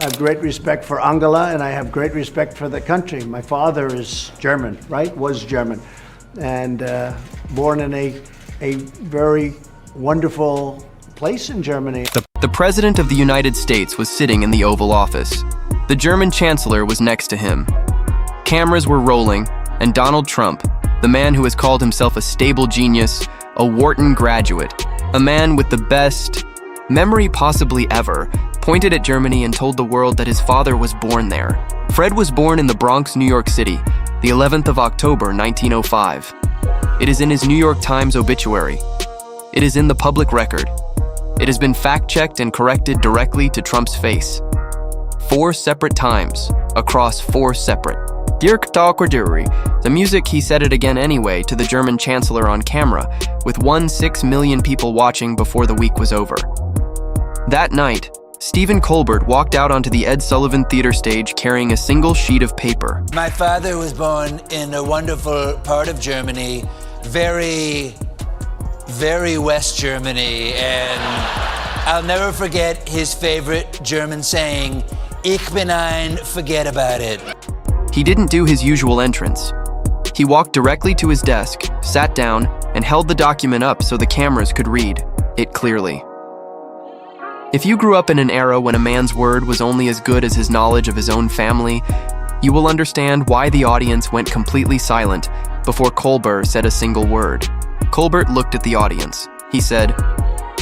I have great respect for Angela, and I have great respect for the country. My father is German, right? Was German, and born in a very wonderful place in Germany. The President of the United States was sitting in the Oval Office. The German Chancellor was next to him. Cameras were rolling, and Donald Trump, the man who has called himself a stable genius, a Wharton graduate, a man with the best memory possibly ever, pointed at Germany and told the world that his father was born there. Fred was born in the Bronx, New York City, the 11th of October, 1905. It is in his New York Times obituary. It is in the public record. It has been fact-checked and corrected directly to Trump's face. 4 separate times, across 4 separate. The music, he said it again anyway to the German Chancellor on camera, with 1.6 million people watching before the week was over. That night, Stephen Colbert walked out onto the Ed Sullivan Theater stage carrying a single sheet of paper. My father was born in a wonderful part of Germany, very West Germany, and I'll never forget his favorite German saying, "Ich bin ein, forget about it." He didn't do his usual entrance. He walked directly to his desk, sat down, and held the document up so the cameras could read it clearly. If you grew up in an era when a man's word was only as good as his knowledge of his own family, you will understand why the audience went completely silent before Colbert said a single word. Colbert looked at the audience. He said,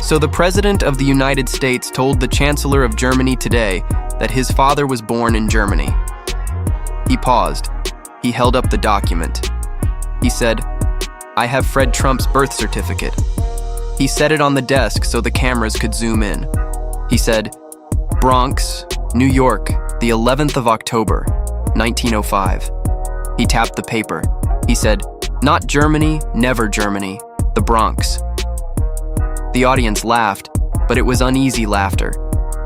"So the President of the United States told the Chancellor of Germany today that his father was born in Germany." He paused. He held up the document. He said, "I have Fred Trump's birth certificate." He set it on the desk so the cameras could zoom in. He said, "Bronx, New York, the 11th of October, 1905. He tapped the paper. He said, "Not Germany, never Germany, the Bronx." The audience laughed, but it was uneasy laughter,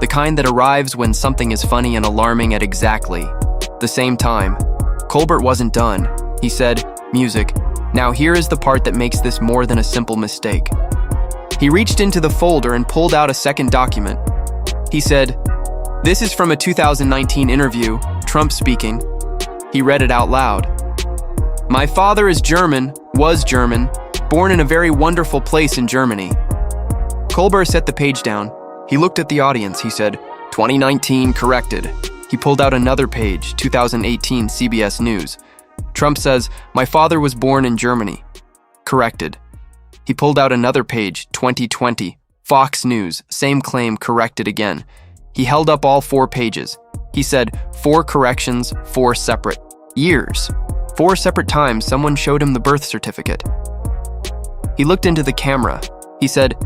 the kind that arrives when something is funny and alarming at exactly the same time. Colbert wasn't done. He said, "Music. Now here is the part that makes this more than a simple mistake." He reached into the folder and pulled out a second document. He said, "This is from a 2019 interview, Trump speaking." He read it out loud. "My father is German, was German, born in a very wonderful place in Germany." Colbert set the page down. He looked at the audience. He said, "2019 corrected." He pulled out another page, 2018 CBS News. Trump says, "My father was born in Germany." Corrected. He pulled out another page, 2020, Fox News, same claim, corrected again. He held up all 4 pages. He said, 4 corrections, 4 separate years. 4 separate times someone showed him the birth certificate. He looked into the camera. He said,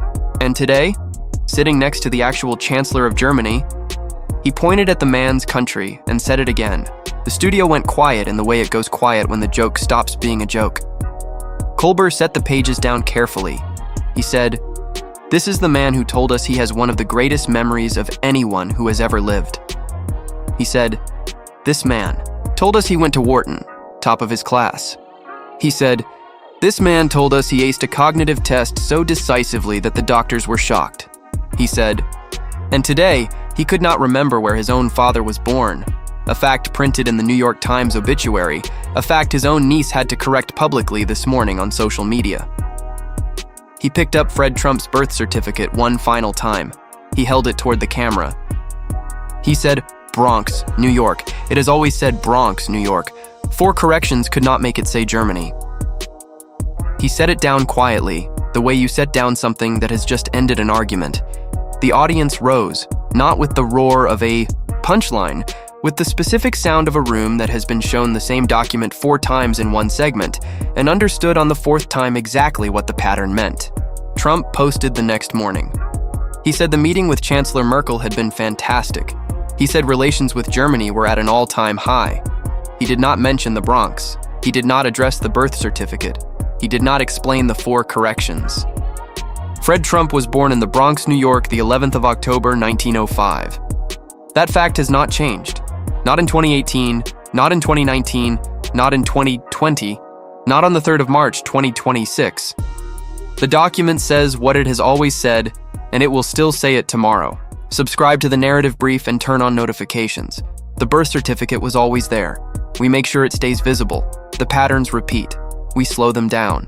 "And today, sitting next to the actual Chancellor of Germany," he pointed at the man's country and said it again. The studio went quiet in the way it goes quiet when the joke stops being a joke. Colbert set the pages down carefully. He said, "This is the man who told us he has one of the greatest memories of anyone who has ever lived." He said, "This man told us he went to Wharton, top of his class." He said, "This man told us he aced a cognitive test so decisively that the doctors were shocked." He said, "And today, he could not remember where his own father was born, a fact printed in the New York Times obituary, a fact his own niece had to correct publicly this morning on social media." He picked up Fred Trump's birth certificate one final time. He held it toward the camera. He said, "Bronx, New York. It has always said Bronx, New York. 4 corrections could not make it say Germany." He set it down quietly, the way you set down something that has just ended an argument. The audience rose, not with the roar of a punchline, with the specific sound of a room that has been shown the same document 4 times in one segment, and understood on the 4th time exactly what the pattern meant. Trump posted the next morning. He said the meeting with Chancellor Merkel had been fantastic. He said relations with Germany were at an all-time high. He did not mention the Bronx. He did not address the birth certificate. He did not explain the 4 corrections. Fred Trump was born in the Bronx, New York, the 11th of October, 1905. That fact has not changed. Not in 2018, not in 2019, not in 2020, not on the 3rd of March, 2026. The document says what it has always said, and it will still say it tomorrow. Subscribe to the narrative brief and turn on notifications. The birth certificate was always there. We make sure it stays visible. The patterns repeat. We slow them down.